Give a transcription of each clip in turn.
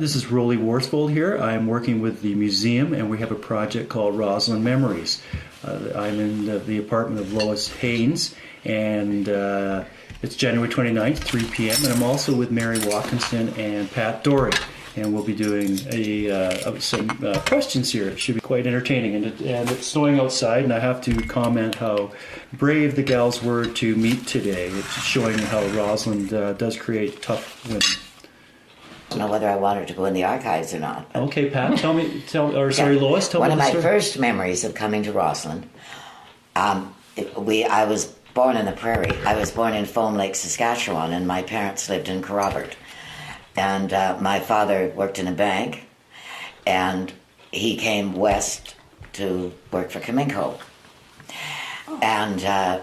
This is Rolly Worsfold here. I'm working with the museum and we have a project called Rossland Memories. I'm in the apartment of Lois Haynes and it's January 29th, 3 p.m. and I'm also with Mary Watkinson and Pat Dorey. And we'll be doing some questions here. It should be quite entertaining. And it's snowing outside, and I have to comment how brave the gals were to meet today. It's showing how Rossland does create tough women. I don't know whether I want her to go in the archives or not. Okay, Pat, Lois, tell me One of my first memories of coming to Rossland, I was born in the prairie. I was born in Foam Lake, Saskatchewan, and my parents lived in Corrobert. And my father worked in a bank, and he came west to work for Cominco. Oh. And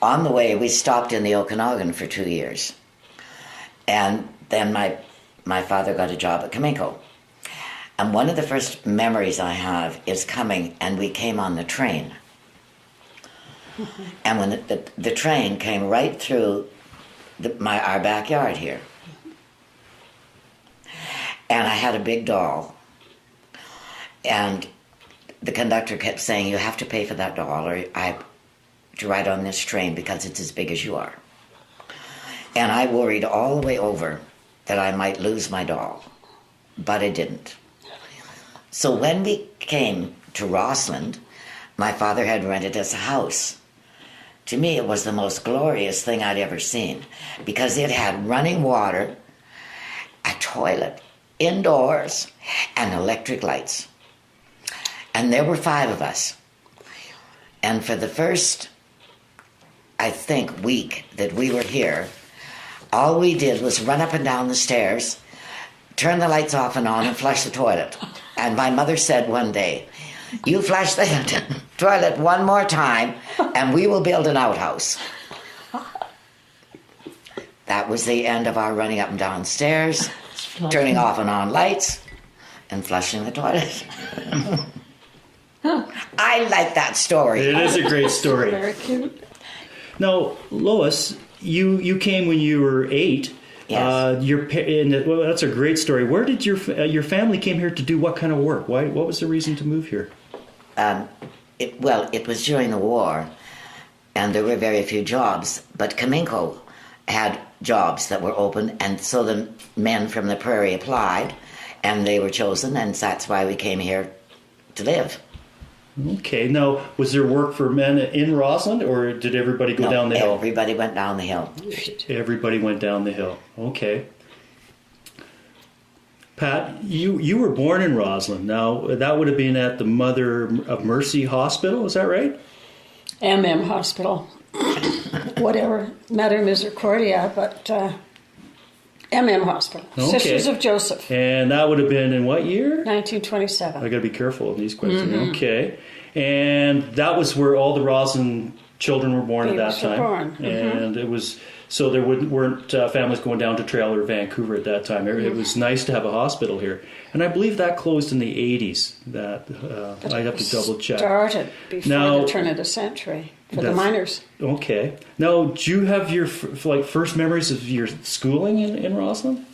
on the way, we stopped in the Okanagan for 2 years. And then my father got a job at Cominco. And one of the first memories I have is coming, and we came on the train. Mm-hmm. And when the train came right through our backyard here. And I had a big doll. And the conductor kept saying, you have to pay for that doll or to ride on this train because it's as big as you are. And I worried all the way over that I might lose my doll, but I didn't. So when we came to Rossland, my father had rented us a house. To me, it was the most glorious thing I'd ever seen because it had running water, a toilet, indoors, and electric lights. And there were 5 of us. And for the first, I think, week that we were here, all we did was run up and down the stairs, turn the lights off and on, and flush the toilet. And my mother said one day, you flush the toilet one more time, and we will build an outhouse. That was the end of our running up and down stairs, turning off and on lights, and flushing the toilet. I like that story. It is a great story. Very cute. Now, Lois, you came when you were 8. Yes. Well, that's a great story. Where did your family came here to do what kind of work? What was the reason to move here? It was during the war, and there were very few jobs, but Cominco had jobs that were open, and so the men from the prairie applied, and they were chosen, and that's why we came here to live. Okay. Now, was there work for men in Rossland, or did everybody go down the hill? Everybody went down the hill. Everybody went down the hill. Okay. Pat, you were born in Rossland. Now, that would have been at the Mother of Mercy Hospital, is that right? Hospital. Whatever, Mater Misericordia, but Hospital. Okay. Sisters of Joseph. And that would have been in what year? 1927. I got to be careful of these questions. Mm-hmm. Okay. And that was where all the Rossland children were born at that time. Mm-hmm. And it was, so there weren't families going down to Trail or Vancouver at that time. It was nice to have a hospital here. And I believe that closed in the 80s. I'd have to double check. Started before the turn of the century for the miners. Okay. Now, do you have your first memories of your schooling in Rossland?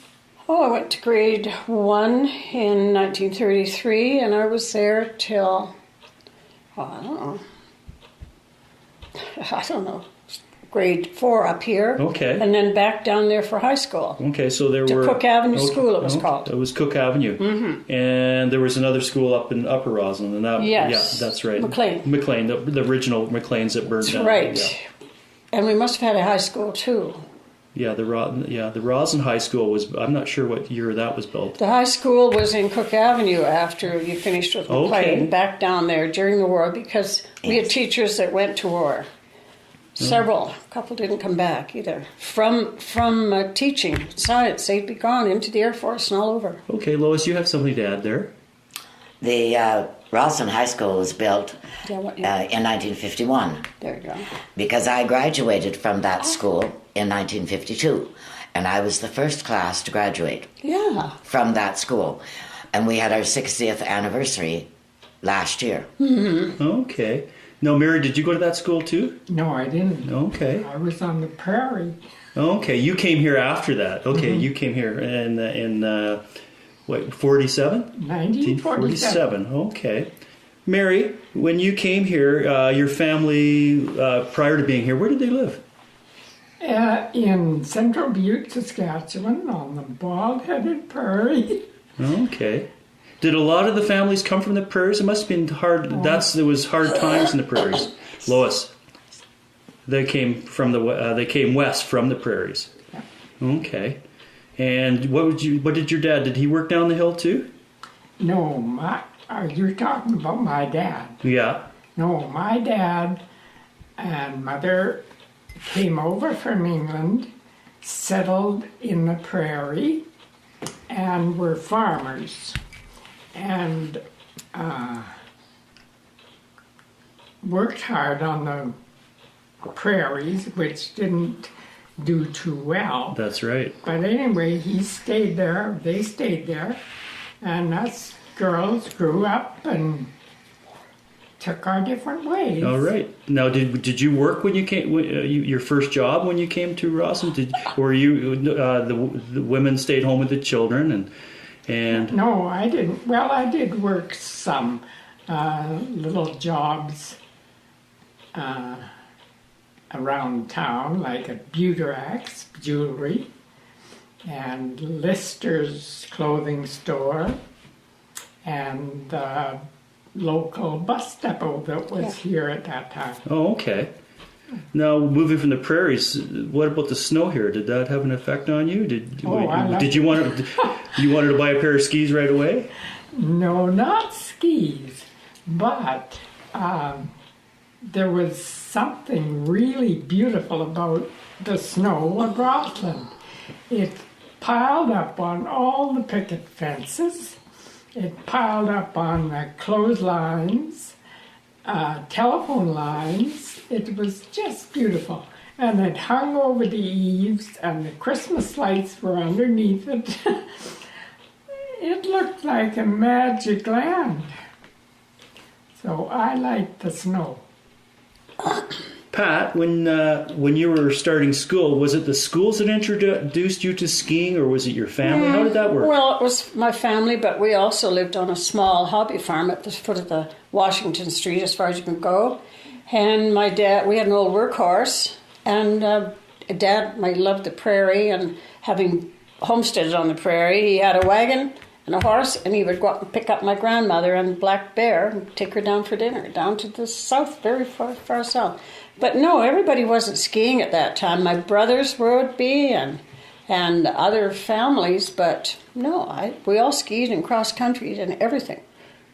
Oh, I went to grade 1 in 1933, and I was there till, I don't know, grade 4 up here. Okay. And then back down there for high school. Okay, so there were... Cook Avenue School it was called. It was Cook Avenue. Mm-hmm. And there was another school up in Upper Rossland. And yes. Yeah, that's right. McLean, the original McLean's that burned down. That's right. Yeah. And we must have had a high school too. Yeah, the Rossland High School was, I'm not sure what year that was built. The high school was in Cook Avenue after you finished with McLean, back down there during the war because we had teachers that went to war. Several. A couple didn't come back either. From teaching science, they'd be gone into the Air Force and all over. Okay, Lois, you have something to add there? The Rossland High School was built in 1951. There you go. Because I graduated from that school in 1952. And I was the first class to graduate from that school. And we had our 60th anniversary last year. Mm-hmm. Okay. Now, Mary, did you go to that school too? No, I didn't. Okay. I was on the prairie. Okay, you came here after that. Okay, you came here in what, 47? 1947. Okay. Mary, when you came here, your family, prior to being here, where did they live? In Central Butte, Saskatchewan, on the Bald-Headed Prairie. Okay. Did a lot of the families come from the prairies? It must have been hard. There was hard times in the prairies. Lois, they came they came west from the prairies. Yeah. Okay. And what did your dad? Did he work down the hill too? No, you're talking about my dad. Yeah. No, my dad and mother came over from England, settled in the prairie, and were farmers. And worked hard on the prairies, which didn't do too well. That's right. But anyway, he stayed there, they stayed there, and us girls grew up and took our different ways. All right. Now, did you work when you came? Your first job when you came to Rossland? Or you the women stayed home with the children and? No, I didn't. Well, I did work some little jobs around town, like at Buterax Jewelry and Lister's clothing store and the local bus depot that was here at that time. Oh, okay. Now, moving from the prairies, what about the snow here? Did that have an effect on you? Did you wanted to buy a pair of skis right away? No, not skis, but there was something really beautiful about the snow of Rossland. It piled up on all the picket fences. It piled up on the clotheslines, telephone lines. It was just beautiful. And it hung over the eaves, and the Christmas lights were underneath it. It looked like a magic land. So I liked the snow. Pat, when you were starting school, was it the schools that introduced you to skiing, or was it your family? How did that work? Well, it was my family, but we also lived on a small hobby farm at the foot of the Washington Street, as far as you can go. And my dad, we had an old workhorse, and Dad loved the prairie, and having homesteaded on the prairie, he had a wagon and a horse, and he would go up and pick up my grandmother and Black Bear and take her down for dinner, down to the south, very far, far south. But no, everybody wasn't skiing at that time. My brothers would be, and other families, but no, we all skied and cross country and everything.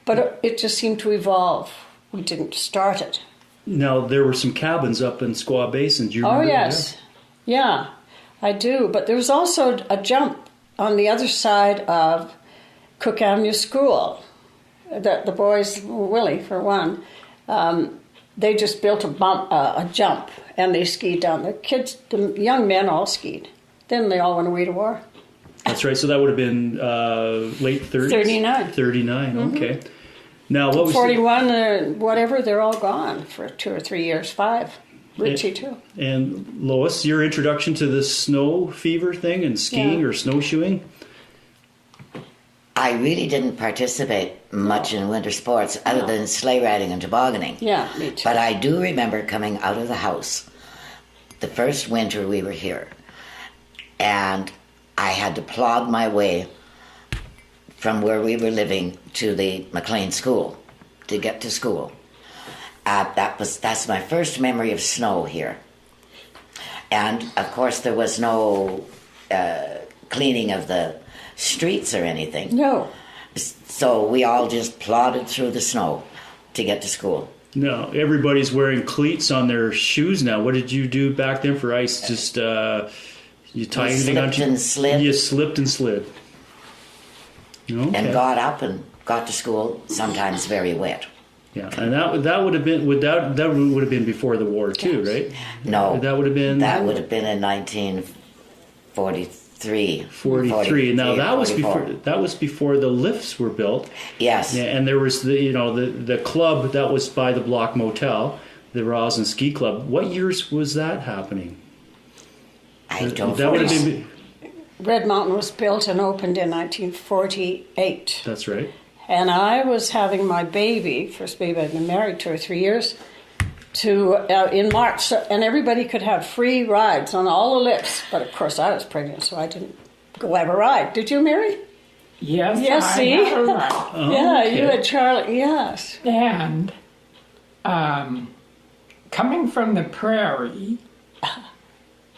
But it just seemed to evolve. We didn't start it. Now, there were some cabins up in Squaw Basin. Do you remember? Oh, yes. Yeah, I do. But there was also a jump on the other side of Cook Avenue School. The boys, Willie for one, they just built a jump, and they skied down. The kids, the young men all skied. Then they all went away to war. That's right. So that would have been late 30s? 39. 39, okay. Now, what was 41, whatever, they're all gone for 2 or 3 years, 5. Richie, too. And Lois, your introduction to the snow fever thing and skiing or snowshoeing? I really didn't participate much in winter sports other than sleigh riding and tobogganing. Yeah, me too. But I do remember coming out of the house the first winter we were here, and I had to plod my way from where we were living to the McLean School to get to school. That's my first memory of snow here. And of course there was no cleaning of the streets or anything. No. So we all just plodded through the snow to get to school. No, everybody's wearing cleats on their shoes now. What did you do back then for ice? Just you tie anything on? And slid. You slipped and slid. Okay. And got up and got to school, sometimes very wet. Yeah, and that would have been before the war too, right? No, that would have been in 1943. 43. Now that was before the lifts were built. Yes. Yeah, and there was the club that was by the Block Motel, the Rossland Ski Club. What years was that happening? I don't that would have been Red Mountain was built and opened in 1948. That's right. And I was having my baby, first baby I'd been married 2 or 3 years, in March. And everybody could have free rides on all the lifts. But of course I was pregnant, so I didn't go have a ride. Did you, Mary? Yes, Yes, I see? had a ride. Oh, Yeah, okay. you had Charlie, yes. And coming from the prairie,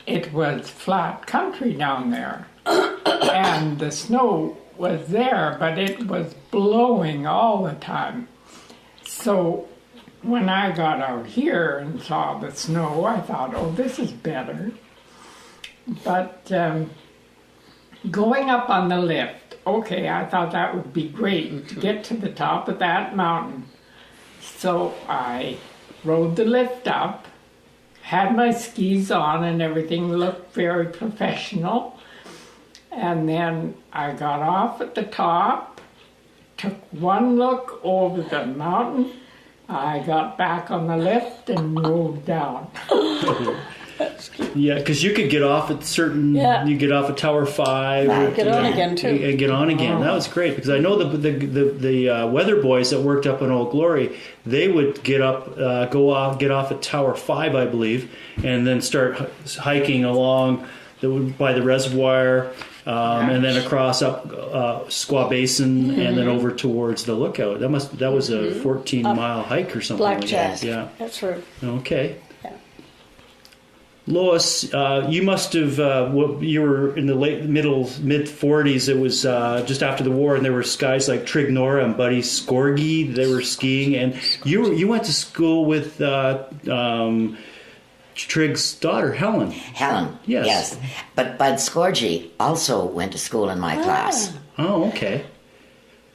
it was flat country down there. And the snow was there, but it was blowing all the time. So when I got out here and saw the snow, I thought, oh, this is better. But going up on the lift, okay, I thought that would be great to get to the top of that mountain. So I rode the lift up, had my skis on and everything, looked very professional. And then I got off at the top, took one look over the mountain. I got back on the lift and rode down. Yeah, because you could get off at certain. Yeah. You get off at Tower 5. Yeah, get on again, too. And get on again. That was great because I know the weather boys that worked up in Old Glory, they would get up, get off at Tower 5, I believe, and then start hiking along by the reservoir. And then across up Squaw Basin, and then over towards the Lookout. That was a 14-mile hike or something. Blackjack. Like that. Yeah. That's right. Okay. Yeah. Lois, you must have. You were in the mid 40s. It was just after the war, and there were guys like Trig Nora and Buddy Scorgie. They were skiing, and you went to school with Trig's daughter, Helen. Helen. Yes. But Bud Scorgie also went to school in my class. Oh, okay.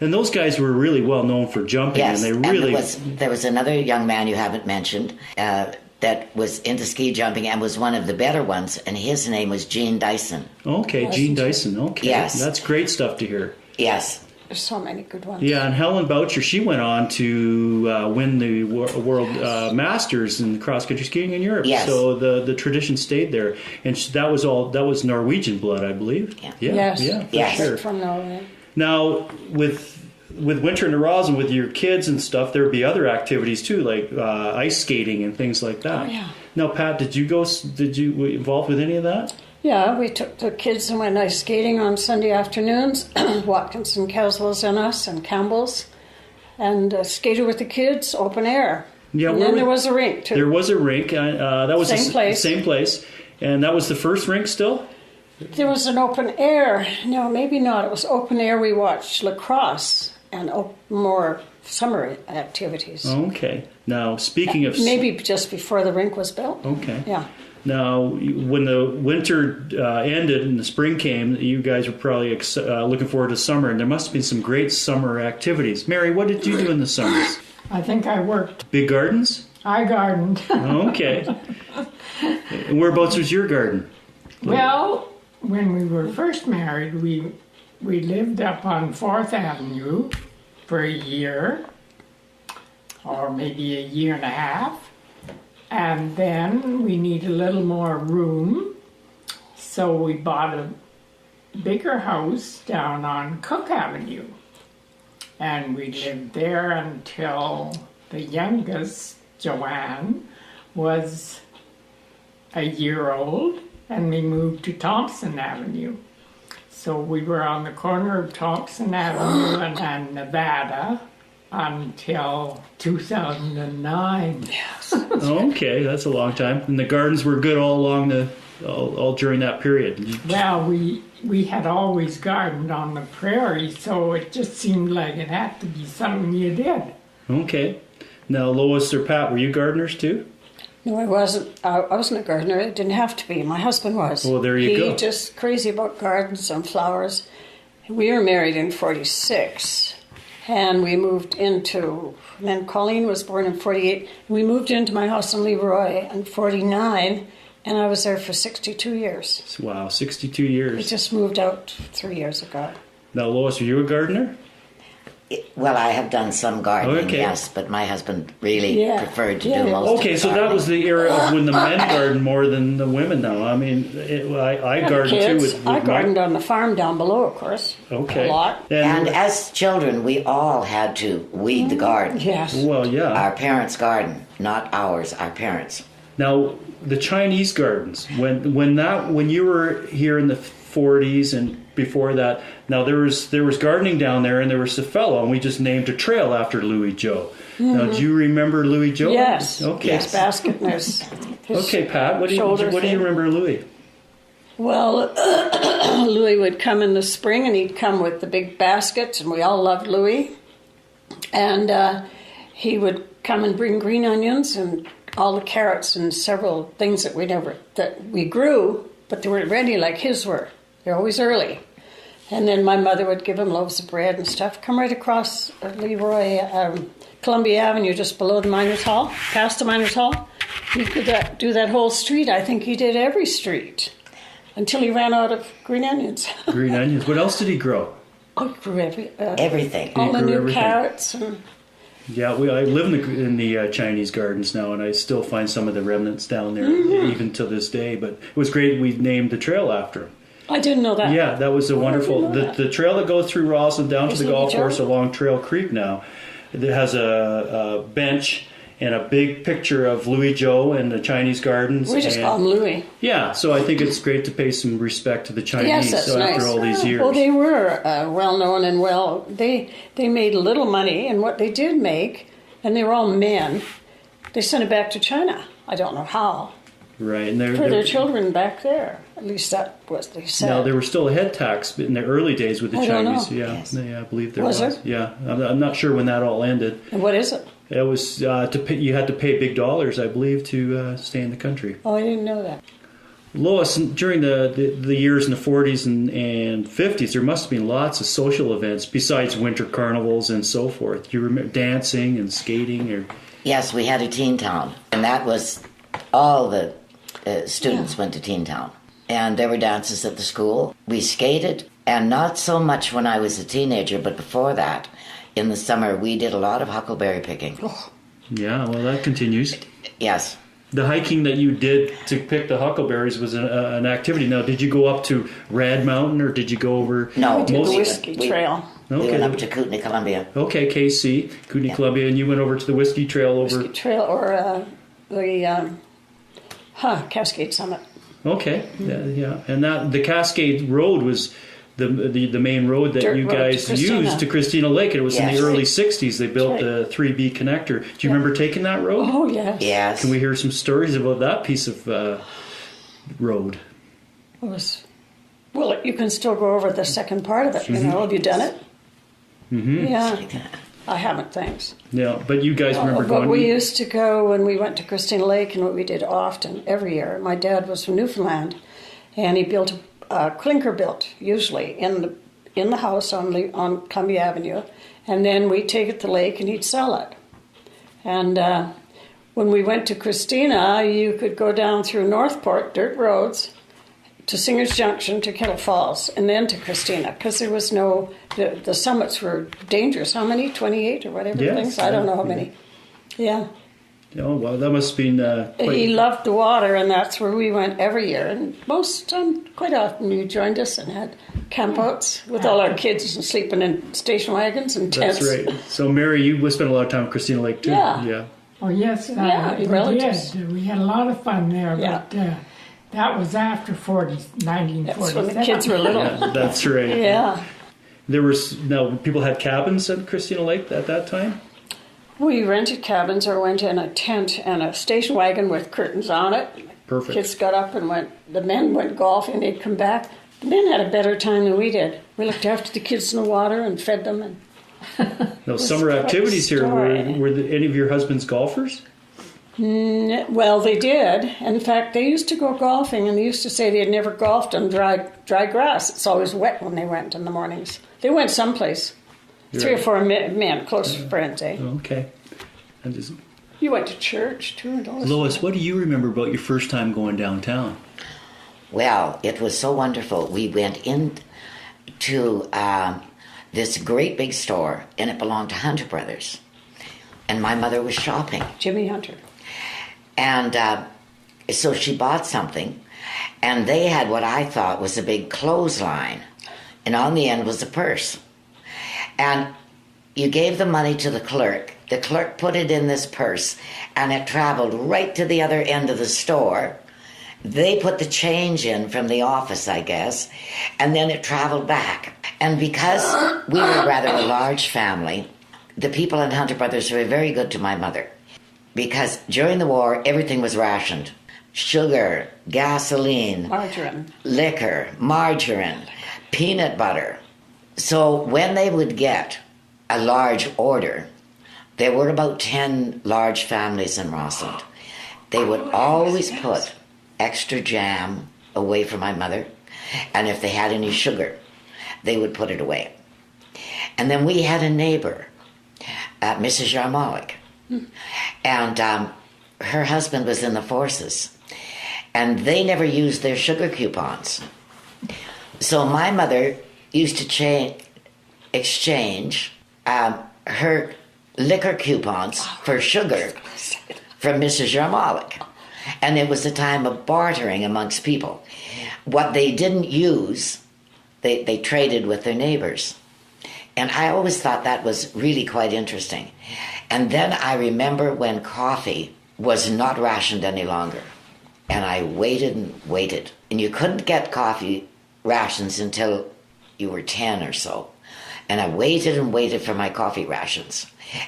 And those guys were really well known for jumping, Yes, and they really. and there was another young man you haven't mentioned that was into ski jumping and was one of the better ones, and his name was Gene Dyson. Okay, Gene Dyson. Okay, Yes. That's great stuff to hear. Yes. There's so many good ones. Yeah, and Helen Boucher, she went on to win the World Masters in cross-country skiing in Europe. Yes. So the tradition stayed there, and that was Norwegian blood, I believe. Yeah. Yes. Yeah, for Yes. sure. From Norway. Now with winter in the Roslyn with your kids and stuff, there would be other activities too, like ice skating and things like that. Oh, yeah. Now, Pat, did you were you involved with any of that? Yeah, we took the kids and went ice skating on Sunday afternoons. Watkinson, Caswell's and us, and Campbell's. And skated with the kids, open air. Yeah, and then there was a rink, too. There was a rink. That was Same place. Same place. And that was the first rink still? There was an open air. No, maybe not. It was open air. We watched lacrosse and more summer activities. Okay. Now, speaking of... Maybe just before the rink was built. Okay. Yeah. Now, when the winter ended and the spring came, you guys were probably looking forward to summer, and there must have been some great summer activities. Mary, what did you do in the summers? I think I worked. Big gardens? I gardened. Okay. And whereabouts was your garden? Well, when we were first married, we lived up on 4th Avenue for a year, or maybe a year and a half. And then we need a little more room, so we bought a bigger house down on Cook Avenue. And we lived there until the youngest, Joanne, was a year old, and we moved to Thompson Avenue. So we were on the corner of Thompson Avenue and Nevada until 2009. Okay, that's a long time. And the gardens were good all along all during that period. Well, we had always gardened on the prairie, so it just seemed like it had to be something you did. Okay. Now, Lois or Pat, were you gardeners too? No, I wasn't. I wasn't a gardener. It didn't have to be. My husband was. Well, there you go. He just crazy about gardens and flowers. We were married in 46, and we moved into. And then Colleen was born in 48. We moved into my house in Leroy in 49, and I was there for 62 years. Wow, 62 We years. just moved out 3 years ago. Now, Lois, were you a gardener? Well, I have done some gardening, Okay. yes, but my husband really Yeah. preferred to Yeah, do yeah. most Okay, of the so that gardening. was the era of when the men gardened more than the women now. I mean, I gardened too Kids. with I my... gardened on the farm down below, of course. Okay. A lot. And as children, we all had to weed the garden. Yes. Well, yeah. Our parents' garden, not ours, our parents. Now, the Chinese gardens, when you were here in the 40s and before that, now there was gardening down there, and there was a fellow, and we just named a trail after Louis Joe. Now, do you remember Louis Joe? Yes. Okay. His basket and his Okay, Pat. What do shoulder you thing. remember Louis? Well, Louis would come in the spring, and he'd come with the big baskets, and we all loved Louis. And he would come and bring green onions and all the carrots and several things that we grew, but they weren't ready like his were. They're always early. And then my mother would give him loaves of bread and stuff. Come right across Columbia Avenue, just below the Miners Hall, past the Miners Hall. He could do that whole street. I think he did every street until he ran out of green onions. Green onions. What else did he grow? Oh, he grew Everything. all the grew new everything. carrots. And Yeah, I live in the Chinese gardens now, and I still find some of the remnants down there, even to this day. But it was great. We named the trail after him. I didn't know that. Yeah, that was a wonderful. didn't know that. The trail that goes through Rossland down to the Isn't it golf course Joe? along Trail Creek now, it has a bench and a big picture of Louis Joe and the Chinese gardens. We just and, call him Louis. Yeah, so I think it's great to pay some respect to the Chinese Yes, that's after nice. all these years. Well, they were well known and they made a little money, and what they did make, and they were all men, they sent it back to China. I don't know how. Right, and For their children back there. At least that was they said. Now there was still a head tax in the early days with the I don't Chinese. know. Yeah, Yes. yeah, I believe there Was was. there? Yeah, I'm not sure when that all ended. And what is it? It was to pay, you had to pay big dollars, I believe, to stay in the country. Oh, I didn't know that. Lois, during the years in the 40s and 50s, there must have been lots of social events besides winter carnivals and so forth. Do you remember dancing and skating? Or Yes, we had a teen town, and that was all the students went to teen town. And there were dances at the school. We skated, and not so much when I was a teenager, but before that, in the summer, we did a lot of huckleberry picking. Yeah, well, that continues. Yes. The hiking that you did to pick the huckleberries was an activity. Now, did you go up to Rad Mountain, or did you go over? No, We did the we- Whiskey we- Trail. We Okay. went up to Kootenai, Columbia. Okay, KC, Kootenai, Columbia, and you went over to the Whiskey Trail over. Whiskey Trail or Cascade Summit. Okay, yeah, and the Cascade Road was the main road that Dirt you road to guys Christina. used to Christina Lake. And it was in Yes. the early '60s. They built That's the 3B connector. Do you remember taking that road? Oh, yes. Yes. Can we hear some stories about that piece of road? It was, well, you can still go over the second part of it, you know. Have you done it? Mm-hmm. Yeah. I haven't, thanks. Yeah, but you guys remember But going? we used to go when we went to Christina Lake, and what we did often, every year. My dad was from Newfoundland, and he built a clinker built, usually, in the house on Columbia Avenue. And then we'd take it to the lake, and he'd sell it. And when we went to Christina, you could go down through Northport, dirt roads, to Singer's Junction, to Kettle Falls, and then to Christina, because there was the summits were dangerous. How many? 28 or whatever Yes, things? I don't know how yeah. many. Yeah. Oh well, that must have been quite. He loved the water, and that's where we went every year. And quite often, you joined us and had campouts with all our kids and sleeping in station wagons and tents. That's right. So Mary, you spent a lot of time at Christina Lake too. Yeah. Oh, yes, Yeah, we relatives. did. We had a lot of fun there, Yeah. but that was after 1947. That's when the kids were little. Yeah, that's right. Yeah. There was people had cabins at Christina Lake at that time. We rented cabins or went in a tent and a station wagon with curtains on it. Perfect. Kids got up and the men went golfing, they'd come back. The men had a better time than we did. We looked after the kids in the water and fed them. And No summer quite a activities here. story. Were any of your husbands golfers? Well, they did. In fact, they used to go golfing, and they used to say they had never golfed on dry grass. It's always wet when they went in the mornings. They went someplace. Three or Right. four men, close friends, eh? Okay. And just, You went to church, too, and all this. Lois, what do you remember about your first time going downtown? Well, it was so wonderful. We went in to this great big store, and it belonged to Hunter Brothers. And my mother was shopping. Jimmy Hunter. And so she bought something, and they had what I thought was a big clothesline, and on the end was a purse. And you gave the money to the clerk put it in this purse, and it traveled right to the other end of the store. They put the change in from the office, I guess, and then it traveled back. And because we were rather a large family, the people in Hunter Brothers were very good to my mother. Because during the war, everything was rationed. Sugar, gasoline, Margarine. liquor, margarine, peanut butter. So when they would get a large order, there were about 10 large families in Rossland. They would always put extra jam away for my mother, and if they had any sugar, they would put it away. And then we had a neighbor, Mrs. Yarmolic, and her husband was in the forces, and they never used their sugar coupons. So my mother used to exchange her liquor coupons for sugar from Mrs. Yarmolic. And it was a time of bartering amongst people. What they didn't use, they traded with their neighbors. And I always thought that was really quite interesting. And then I remember when coffee was not rationed any longer. And I waited and waited. And you couldn't get coffee rations until you were 10 or so. And I waited and waited for my coffee rations.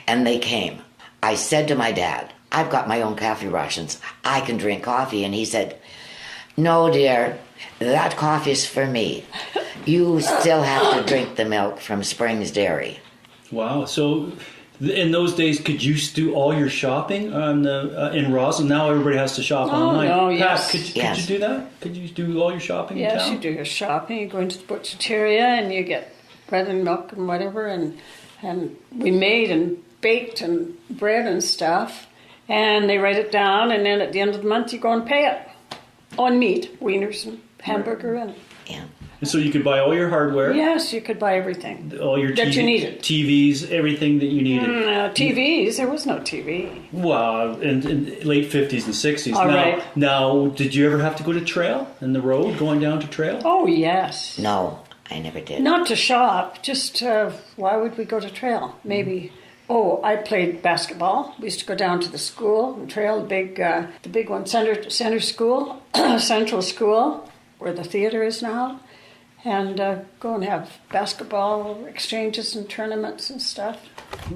And they came. I said to my dad, I've got my own coffee rations. I can drink coffee. And he said, no, dear, that coffee's for me. You still have to drink the milk from Springs Dairy. Wow. So in those days, could you do all your shopping on the in Rossland? Now everybody has to shop online. No, Pat, yes. could Yes. you do that? Could you do all your shopping in Yes, town? you do your shopping. You go into the butcheria and you get bread and milk and whatever. And we made and baked and bread and stuff. And they write it down. And then at the end of the month, you go and pay it on meat, wieners and hamburger. And Yeah. And so you could buy all your hardware, yes, you could buy everything. all your that you needed. TVs, everything that you needed. TVs, there was no TV. Wow, in late 50s and 60s. All right. Now, did you ever have to go to trail in the road, going down to trail? Oh, yes. No, I never did. Not to shop, just why would we go to trail? Maybe. Oh, I played basketball. We used to go down to the school and trail, the big one, center school, Central School, where the theater is now, and go and have basketball exchanges and tournaments and stuff.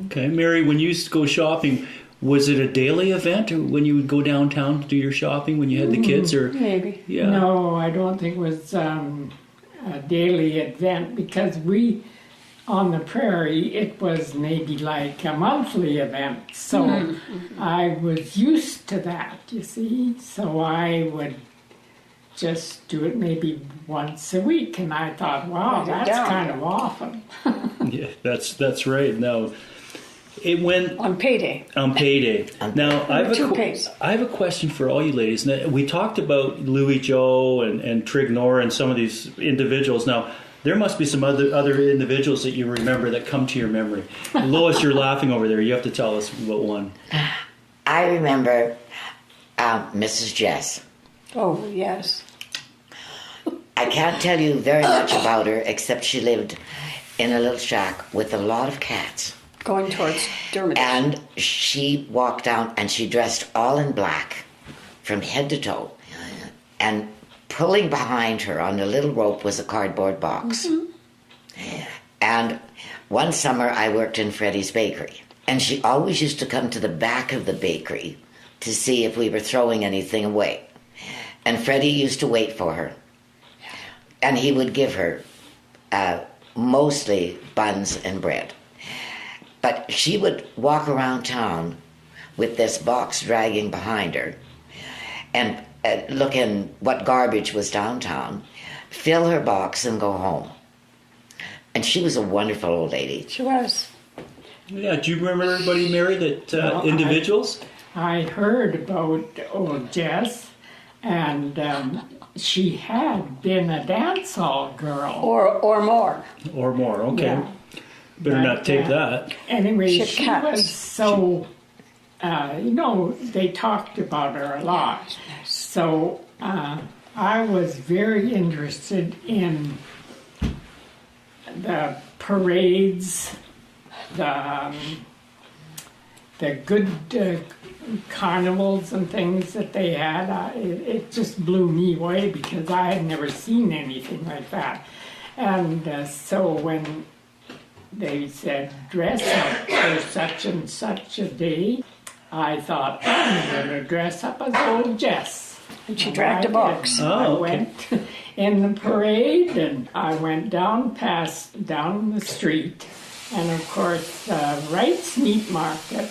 Okay, Mary, when you used to go shopping, was it a daily event, or when you would go downtown to do your shopping when you had the kids, or Maybe. yeah? No, I don't think it was a daily event because on the prairie, it was maybe like a monthly event. So I was used to that, you see. So I would just do it maybe once a week. And I thought, wow, Write it that's down. kind of often. Yeah, that's right. No, it went On payday. on payday. Now I have Two pays. I have a question for all you ladies. Now, we talked about Louis Joe and Trig Nora and some of these individuals. Now, there must be some other individuals that you remember that come to your memory. Lois, you're laughing over there. You have to tell us about one. I remember Mrs. Jess. Oh, yes. I can't tell you very much about her except she lived in a little shack with a lot of cats. Going towards Dermot. And she walked down and she dressed all in black from head to toe. And pulling behind her on a little rope was a cardboard box. And one summer I worked in Freddie's bakery. And she always used to come to the back of the bakery to see if we were throwing anything away. And Freddie used to wait for her. And he would give her mostly buns and bread. But she would walk around town with this box dragging behind her and look in what garbage was downtown, fill her box and go home. And she was a wonderful old lady. She was. Yeah, do you remember everybody, Mary, that Well, individuals? I heard about old Jess, and she had been a dance hall girl. Or more. Or more, okay. Yeah. Better not take that. Anyway, She had she cats. was so, they talked about her a lot. So I was very interested in the parades, the good carnivals and things that they had. It just blew me away because I had never seen anything like that. And so when they said dress up for such and such a day, I thought, I'm going to dress up as old Jess. And she dragged a box. I Oh, okay. went in the parade, and I went down the street, and of course, Wright's Meat Market.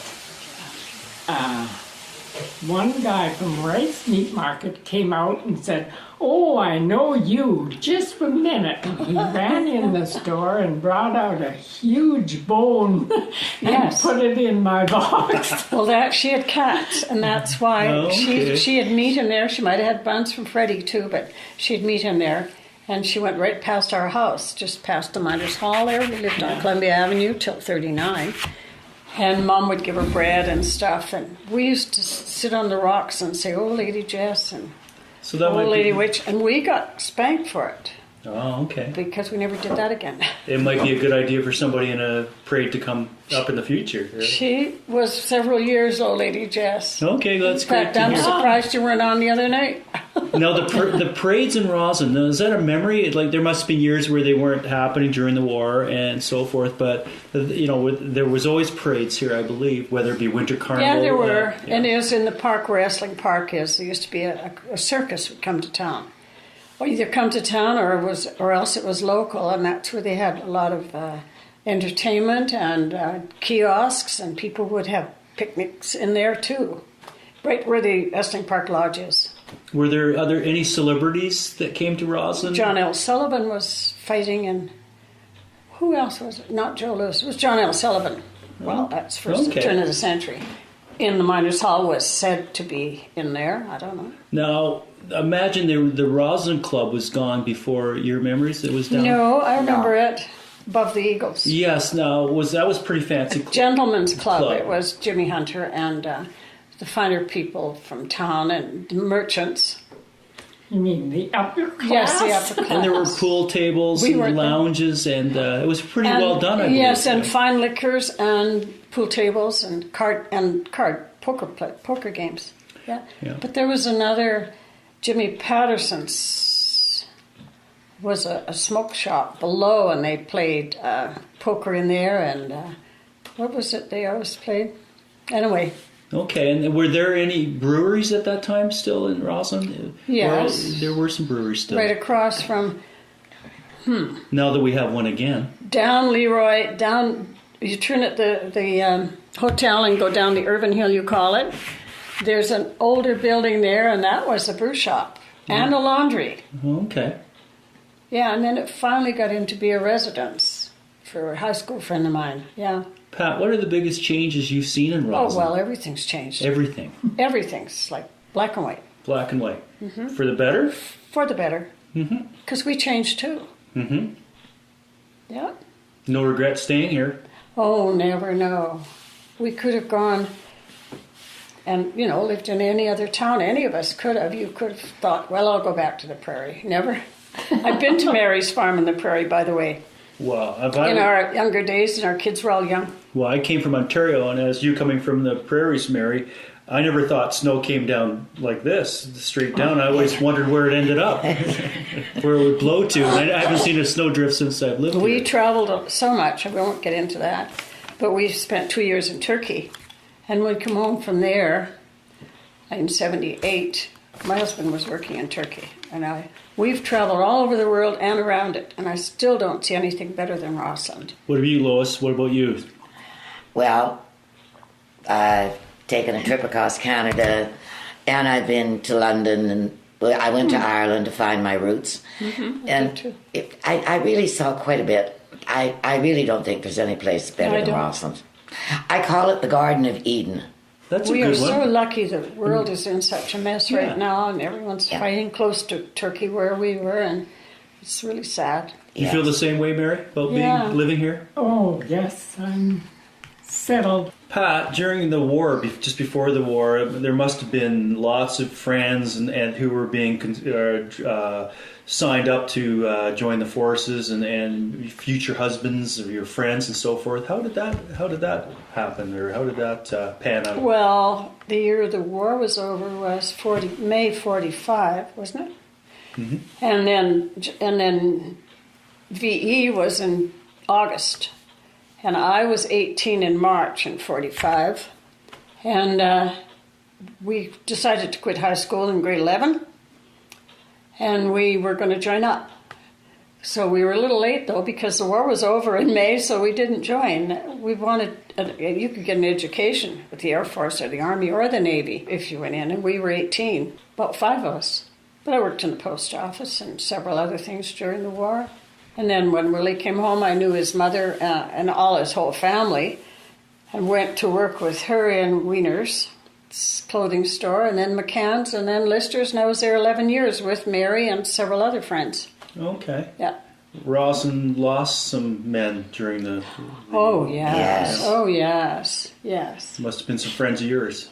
One guy from Wright's Meat Market came out and said, "Oh, I know you. Just a minute." And he ran in the store and brought out a huge bone and Yes. put it in my box. Well, she had cats, and that's why Oh, okay. she had meat in there. She might have had buns from Freddie too, but she had meat in there. And she went right past our house, just past the Miners Hall there. We lived on Columbia Avenue till 39. And Mom would give her bread and stuff. And we used to sit on the rocks and say, "Oh, Lady Jess," and So that "Oh, might Lady be, Witch." And we got spanked for it Oh, okay. because we never did that again. It might be a good idea for somebody in a parade to come up in the future. Right? She was several years old, Lady Jess. Okay, that's In great fact, to I'm hear. surprised you weren't on the other night. Now the parades in Rossland, now, is that a memory? Like there must be years where they weren't happening during the war and so forth, but there was always parades here, I believe, whether it be winter carnival. Yeah, there were. yeah. And it was in the park where Wrestling Park is. There used to be a circus would come to town. Or either come to town or else it was local, and that's where they had a lot of entertainment and kiosks, and people would have picnics in there too. Right where the Wrestling Park Lodge is. Were there any celebrities that came to Rossland? John L. Sullivan was fighting, and who else was it? Not Joe Louis. It was John L. Sullivan. Well, that's first Okay. turn of the century. In the Miners Hall was said to be in there. I don't know. Now, imagine the Rossland Club was gone before your memories. It was down. No, I remember it above the Eagles. Yes. Now that was pretty fancy. Gentlemen's Club. Club. It was Jimmy Hunter and the finer people from town and merchants. You mean the upper class? Yes, the upper class. And there were pool tables We and weren't there. lounges, and it was pretty And- well done. I believe. yes, and fine liquors and pool tables and card poker games. Yeah. Yeah. But there was another, Jimmy Patterson's was a smoke shop below, and they played poker in there, and what was it they always played? Anyway, Okay, and were there any breweries at that time still in Rossland? Yes. Well, there were some breweries still. right across from Now that we have one again. down Leroy, down, you turn at the hotel and go down the Irvin Hill, you call it. There's an older building there, and that was a brew shop and a laundry. Okay. Yeah, and then it finally got in to be a residence for a high school friend of mine. Yeah. Pat, what are the biggest changes you've seen in Oh, Rossland? well, everything's changed. Everything. Everything's like black and white. Black and white. For the better? For the better. Because we changed too. Mm-hmm. Yeah. No regret staying here. Oh, never, no. We could have gone and, lived in any other town. Any of us could have. You could have thought, well, I'll go back to the prairie. Never. I've been to Mary's farm in the prairie, by the way, Wow. in our younger days, and our kids were all young. Well, I came from Ontario, and as you coming from the prairies, Mary, I never thought snow came down like this, straight down. I always wondered where it ended up, where it would blow to. And I haven't seen a snowdrift since I've lived We here. traveled so much, I won't get into that, but we spent 2 years in Turkey. And when we come home from there in 78, my husband was working in Turkey. And we've traveled all over the world and around it, and I still don't see anything better than Rossland. What about you, Lois? What about you? Well, I've taken a trip across Canada, and I've been to London, and I went to Ireland to find my roots. And too. I really saw quite a bit. I really don't think there's any place better I than don't. Rossland. I call it the Garden of Eden. That's a We are good one. so lucky the world is in such a mess Yeah. right now, and everyone's Yeah. fighting close to Turkey where we were, and it's really sad. You feel the same way, Mary, about living here? Oh, yes, I'm settled. Pat, during the war, just before the war, there must have been lots of friends and who were being signed up to join the forces, and future husbands of your friends and so forth. How did that happen, or how did that pan out? Well, the year the war was over was May 45, wasn't it? Mm-hmm. And then VE was in August. And I was 18 in March in 45. And we decided to quit high school in grade 11. And we were going to join up. So we were a little late, though, because the war was over in May, so we didn't join. We wanted, you could get an education with the Air Force or the Army or the Navy if you went in. And we were 18, about 5 of us. But I worked in the post office and several other things during the war. And then when Willie came home, I knew his mother and all his whole family, and went to work with her in Wiener's clothing store, and then McCann's, and then Lister's, and I was there 11 years with Mary and several other friends. Okay. Yeah. Rossland lost some men during the Oh, yes. Oh, yes. Yes. Must have been some friends of yours.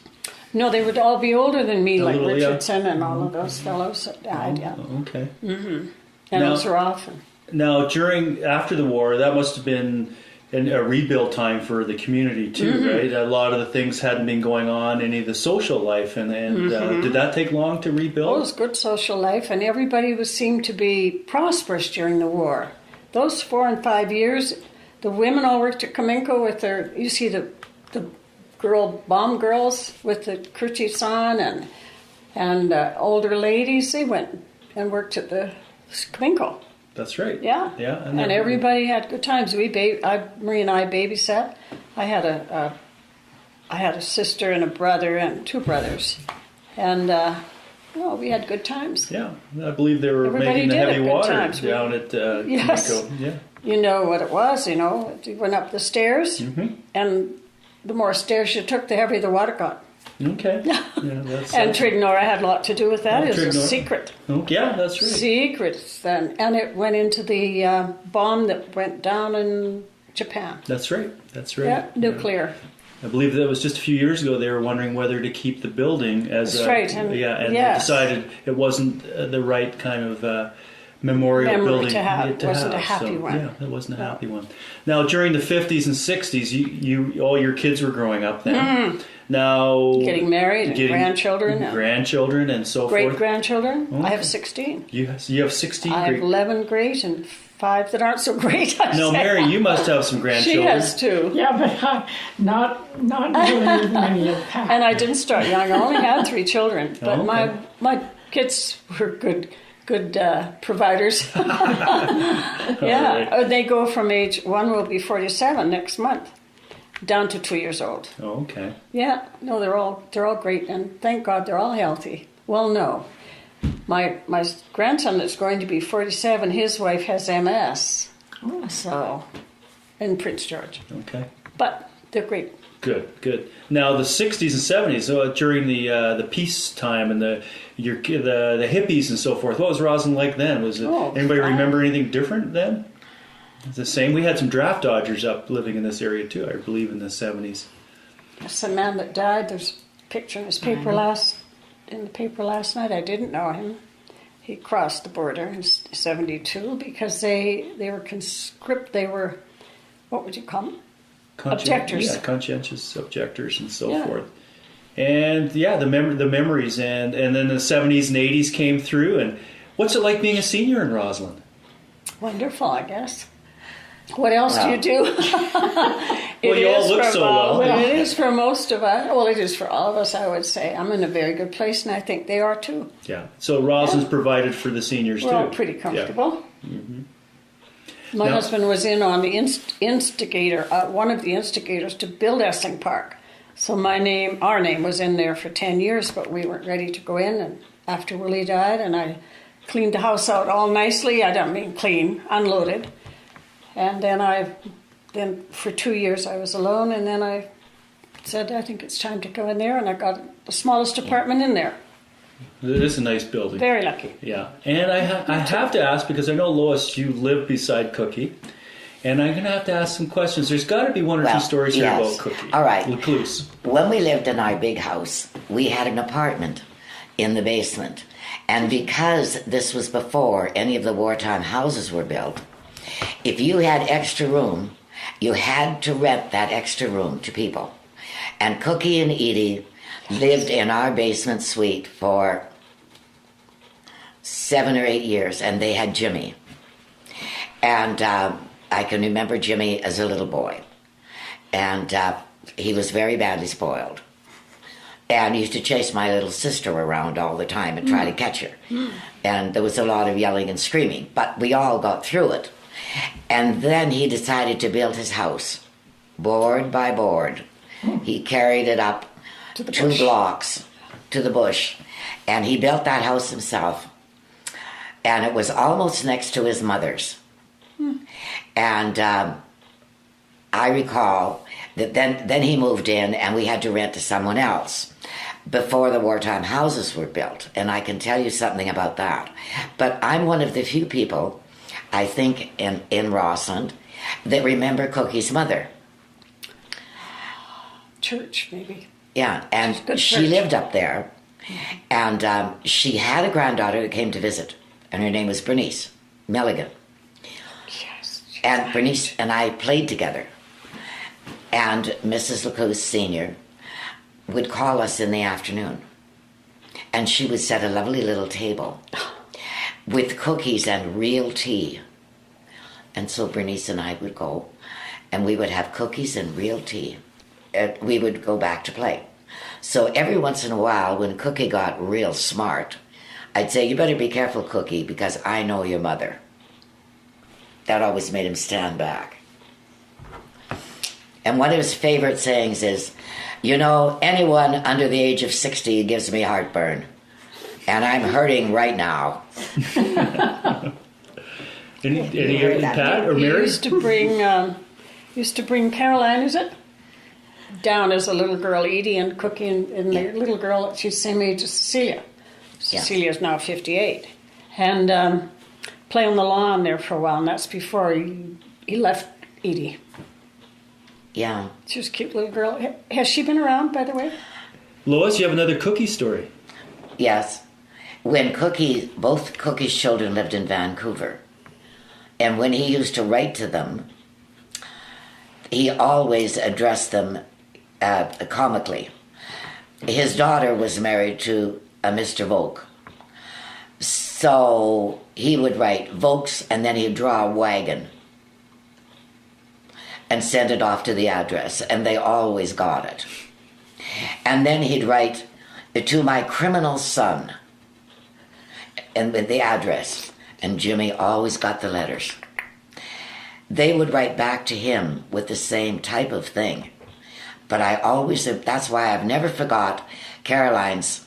No, they would all be older than me, like little, Richardson and all of those fellows that died, Okay. Mm-hmm. And it was rough. Now, after the war, that must have been a rebuild time for the community too, right? A lot of the things hadn't been going on, any of the social life, and did that take long to rebuild? Oh, it was good social life, and everybody seemed to be prosperous during the war. Those 4 and 5 years, the women all worked at Kamenko with you see the bomb girls with the kerchiefs on, and older ladies, they went and worked at the Kamenko. That's right. Yeah. Yeah. And everybody had good times. Marie and I babysat. I had a sister and a brother and 2 brothers, and we had good times. Yeah, I believe they were Everybody making the did heavy have good water times. down at Yes. Kimiko. Yeah. You know what it was. You went up the stairs, and the more stairs you took, the heavier the water got. Okay. Yeah, that's, And Trignora had a lot to do with that. It was a Trignora. secret. Oh, yeah, that's right. Secret then, and it went into the bomb that went down in Japan. That's right. That's right. Yeah, nuclear. I believe that was just a few years ago. They were wondering whether to keep the building as That's right. And they yes. decided it wasn't the right kind of memorial Memory building to have. It wasn't a happy one. Yeah, it wasn't a happy one. Now, during the 50s and 60s, you all your kids were growing up then. Now, getting married, and grandchildren, and so forth. Great-grandchildren. Okay. I have 16. You have 16. I have 11 great and 5 that aren't so great. No, Mary, you must have some grandchildren. She has 2. Yeah, but not nearly as many as Pat. And I didn't start young. I only had 3 children, but okay. my kids were good providers. Yeah, right. They go from age 1 will be 47 next month, down to 2 years old. Oh, okay. Yeah, no, they're all great, and thank God they're all healthy. Well, no, my grandson that's going to be 47, his wife has MS, so in Prince George. Okay. But they're great. Good. Now the 60s and 70s, during the peace time and the hippies and so forth. What was Rossland like then? Was it anybody remember anything different then? It's the same. We had some draft dodgers up living in this area too, I believe, in the 70s. That's the man that died. There's a picture in the paper last night. I didn't know him. He crossed the border in 72 because they were conscript. They were, what would you call them? Objectors. Yeah, conscientious objectors and so forth. And the memories, and then the 70s and 80s came through. And what's it like being a senior in Rossland? Wonderful, I guess. What else do you do? Well, you all look so well. It is for most of us. Well, it is for all of us, I would say. I'm in a very good place, and I think they are too. Yeah. So Rossland's provided for the seniors too. We're all pretty comfortable. Yeah. Mm-hmm. My husband was in on the instigator, one of the instigators to build Essling Park. So our name was in there for 10 years, but we weren't ready to go in. And after Willie died, and I cleaned the house out all nicely. I don't mean clean, unloaded. And then for 2 years I was alone, and then I said, I think it's time to go in there, and I got the smallest apartment in there. It is a nice building. Very lucky. Yeah, and I have to ask, because I know, Lois, you live beside Cookie, and I'm going to have to ask some questions. There's got to be one or two stories here yes. about Cookie. All right. Recluse. When we lived in our big house, we had an apartment in the basement. And because this was before any of the wartime houses were built, if you had extra room, you had to rent that extra room to people. And Cookie and Edie lived in our basement suite for 7 or 8 years, and they had Jimmy. And I can remember Jimmy as a little boy. And he was very badly spoiled. And he used to chase my little sister around all the time and try to catch her. And there was a lot of yelling and screaming, but we all got through it. And then he decided to build his house, board by board. He carried it up To the 2 bush. blocks to the bush. And he built that house himself. And it was almost next to his mother's. And I recall that then he moved in and we had to rent to someone else before the wartime houses were built. And I can tell you something about that. But I'm one of the few people, I think, in Rossland that remember Cookie's mother. Church, maybe. Yeah, and Good she church. lived up there. And she had a granddaughter that came to visit. And her name was Bernice Milligan. Yes. And Bernice and I played together. And Mrs. Lacousse Sr. would call us in the afternoon. And she would set a lovely little table with cookies and real tea. And so Bernice and I would go, and we would have cookies and real tea. And we would go back to play. So every once in a while, when Cookie got real smart, I'd say, "You better be careful, Cookie, because I know your mother." That always made him stand back. And one of his favorite sayings is, "You know, anyone under the age of 60 gives me heartburn. And I'm hurting right now." Any Pat or He Mary? used to bring Caroline, is it? Down as a little girl, Edie and Cookie, and the little girl, she's the same age as Cecilia. Yeah. Cecilia's now 58. And play on the lawn there for a while, and that's before he left Edie. Yeah. She was a cute little girl. Has she been around, by the way? Lois, you have another Cookie story. Yes. When both Cookie's children lived in Vancouver, and when he used to write to them, he always addressed them comically. His daughter was married to a Mr. Volk. So he would write Volks, and then he'd draw a wagon and send it off to the address, and they always got it. And then he'd write, "To my criminal son," and with the address, and Jimmy always got the letters. They would write back to him with the same type of thing. But that's why I've never forgot Caroline's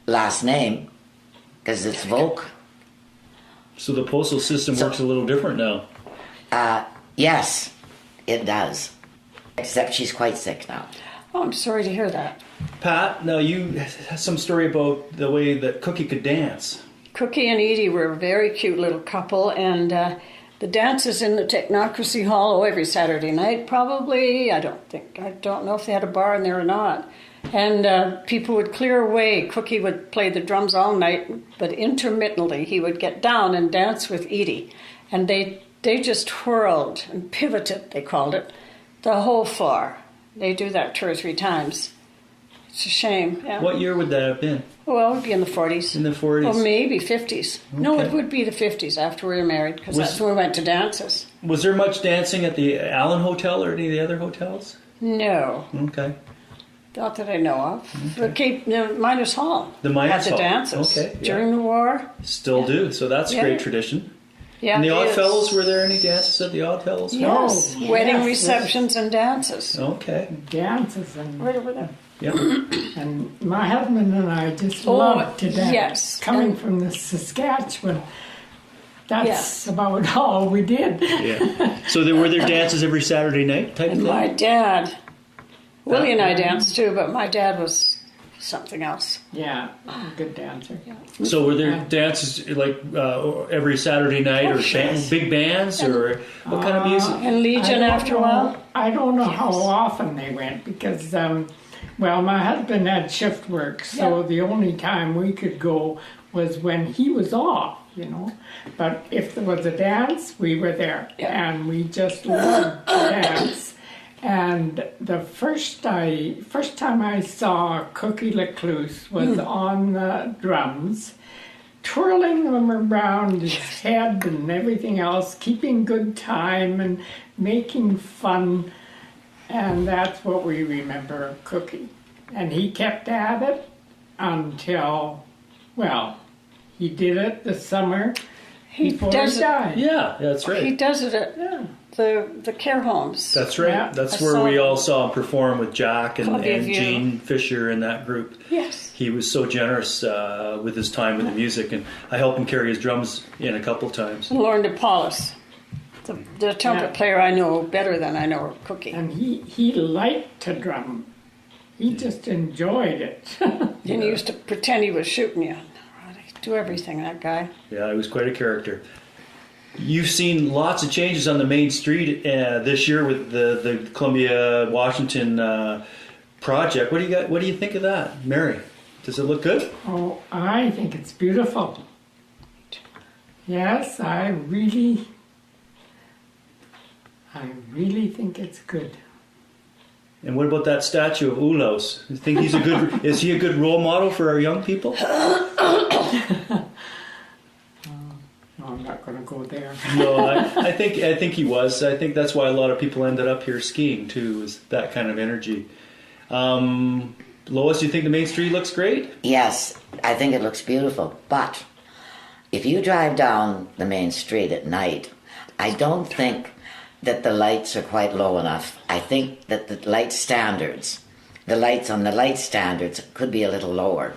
last name, because it's Volk. So the postal system works a little different now. Yes, it does. Except she's quite sick now. Oh, I'm sorry to hear that. Pat, now you have some story about the way that Cookie could dance. Cookie and Edie were a very cute little couple, and the dances in the Technocracy Hall every Saturday night, probably. I don't know if they had a bar in there or not. And people would clear away. Cookie would play the drums all night, but intermittently he would get down and dance with Edie. And they just twirled and pivoted, they called it, the whole floor. They do that 2 or 3 times. It's a shame. Yeah. What year would that have been? Well, it would be in the 40s. In the 40s? Or maybe 50s. No, Okay. it would be the 50s after we were married, because that's when we went to dances. Was there much dancing at the Allen Hotel or any of the other hotels? No, Okay. not that I know of. The Miners Hall. The Miners had the Hall. dances. Okay, yeah. During the war. Still do. So that's a Yeah. great tradition. Yeah, And the it Odd is. Fellows, were there any dances at the Odd Fellows? Yes. Oh, Wedding yes, receptions and dances. Okay. Dances and Right over there. Yeah. And my husband and I just Oh, loved to dance. yes. Coming And- from the Saskatchewan, that's Yes. about all we did. Yeah. So were there dances every Saturday night type of And thing? my dad, Willie and I danced too, but my dad was something else. Yeah, good dancer. So were there dances like every Saturday night, or yes. big bands, or what kind of music? And Legion after a while? I don't know how often they went because, my husband had shift work, so the only time we could go was when he was off, But if there was a dance, we were there, and we just loved to dance. And the first time I saw Cookie Lecluse was on the drums, twirling them around his head and everything else, keeping good time and making fun. And that's what we remember of Cookie. And he kept at it until, he did it the summer before he died. Yeah, that's right. He does it at the care homes. That's right. Yeah. That's I where saw we them. all saw him perform with Jack and Columbia View. Gene Fisher and that group. Yes. He was so generous with his time with the music, and I helped him carry his drums in a couple of times. And Lauren DePaulis, the trumpet player I know better than I know Cookie. And he liked to drum. He just enjoyed it. And he used to pretend he was shooting you. Do everything, that guy. Yeah, he was quite a character. You've seen lots of changes on the main street this year with the Columbia Washington project. What do you think of that, Mary? Does it look good? Oh, I think it's beautiful. Yes, I really think it's good. And what about that statue of Ulos? You think is he a good role model for our young people? No, I'm not going to go there. No, I think he was. I think that's why a lot of people ended up here skiing too, is that kind of energy. Lois, you think the main street looks great? Yes, I think it looks beautiful. But if you drive down the main street at night, I don't think that the lights are quite low enough. I think that the lights on the light standards could be a little lower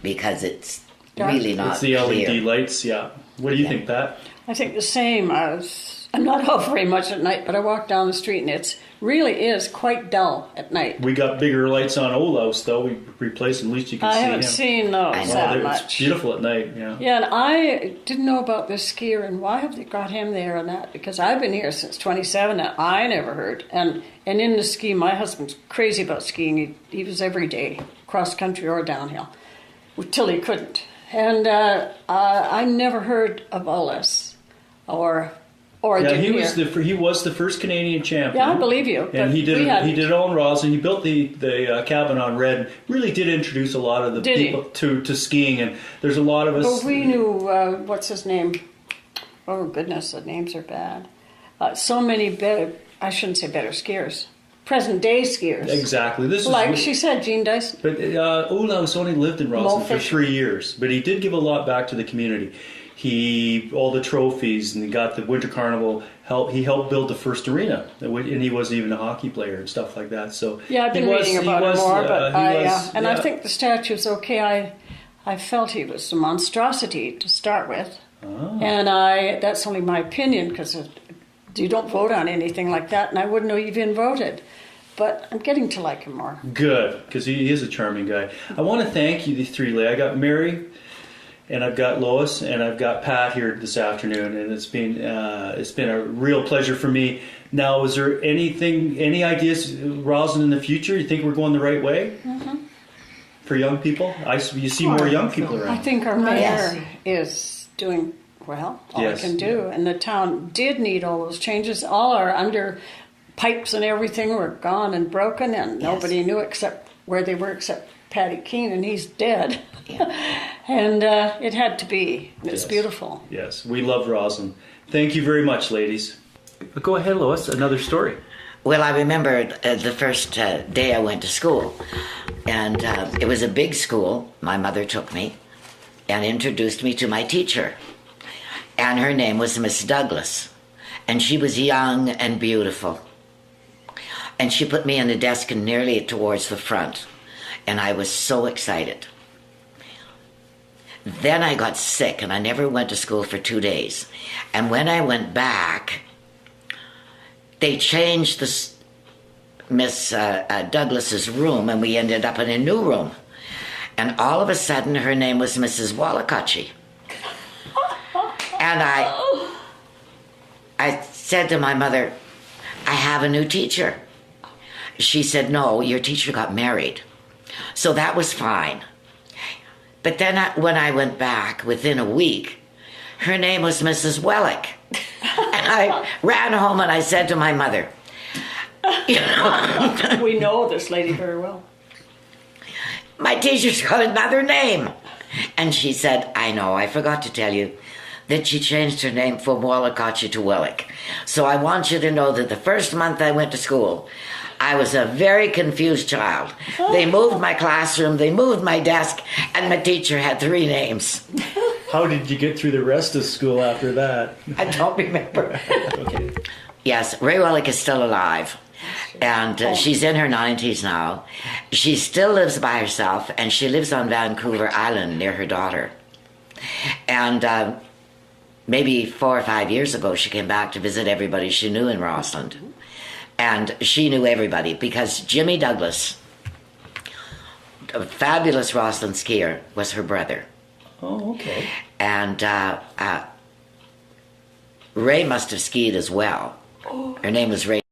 because it's really not It's the LED clear. lights, yeah. What do you think, Pat? I think the same. I'm not out very much at night, but I walk down the street and it really is quite dull at night. We got bigger lights on Olaus, though. We replaced them. At least you can I see haven't him. seen those I know, that It's much. beautiful at night, yeah. Yeah, and I didn't know about this skier and why have they got him there and that, because I've been here since 27 and I never heard. And in the ski, my husband's crazy about skiing. He was every day, cross country or downhill, till he couldn't. And I never heard of Ulis or I Yeah, didn't he hear. was the first Canadian champion. Yeah, I believe you. but And he did we hadn't. it all in Rossland. He built the cabin on Red. Really did introduce a lot of the Did he? people to skiing. And there's a lot of us. But we knew, what's his name? Oh, goodness, the names are bad. So many better, I shouldn't say better skiers, present day skiers. Exactly. This Like is she said, Jean Dyson. But Olaus only lived in Rossland for Fisher. 3 years, but he did give a lot back to the community. All the trophies, and he got the Winter Carnival. He helped build the first arena, and he wasn't even a hockey player and stuff like that. So Yeah, I've been reading about it more, but I I think the statue's okay. I felt he was a monstrosity to start with, and that's only my opinion because you don't vote on anything like that, and I wouldn't have even voted. But I'm getting to like him more. Good, because he is a charming guy. I want to thank you, the three. I got Mary, and I've got Lois, and I've got Pat here this afternoon, and it's been a real pleasure for me. Now, is there any ideas, Roslyn, in the future? You think we're going the right way for young people? You see more young people I around. think our mayor Yes. is doing well, all Yes. I can do, and the town did need all those changes. All our under pipes and everything were gone and broken, and nobody knew except where they were, except Patty Keene, and he's dead. And it had to be. It's Yes. beautiful. Yes, we love Roslyn. Thank you very much, ladies. Go ahead, Lois. Another story. Well, I remember the first day I went to school, and it was a big school. My mother took me and introduced me to my teacher, and her name was Miss Douglas, and she was young and beautiful. And she put me in the desk and nearly towards the front, and I was so excited. Then I got sick, and I never went to school for 2 days. And when I went back, they changed Miss Douglas's room, and we ended up in a new room. And all of a sudden, her name was Mrs. Wallacachi. And I said to my mother, I have a new teacher. She said, no, your teacher got married. So that was fine. But then when I went back, within a week, her name was Mrs. Wellick. And I ran home and I said to my mother, you know, We know this lady very well. my teacher's got another name. And she said, I know, I forgot to tell you that she changed her name from Wallacachi to Wellick. So I want you to know that the first month I went to school, I was a very confused child. They moved my classroom, they moved my desk, and my teacher had 3 names. How did you get through the rest of school after that? I don't remember. Okay. Yes, Ray Wellick is still alive. And she's in her 90s now. She still lives by herself, and she lives on Vancouver Island near her daughter. And maybe 4 or 5 years ago, she came back to visit everybody she knew in Rossland. And she knew everybody because Jimmy Douglas, a fabulous Rossland skier, was her brother. Oh, okay. And Ray must have skied as well. Her name was Ray.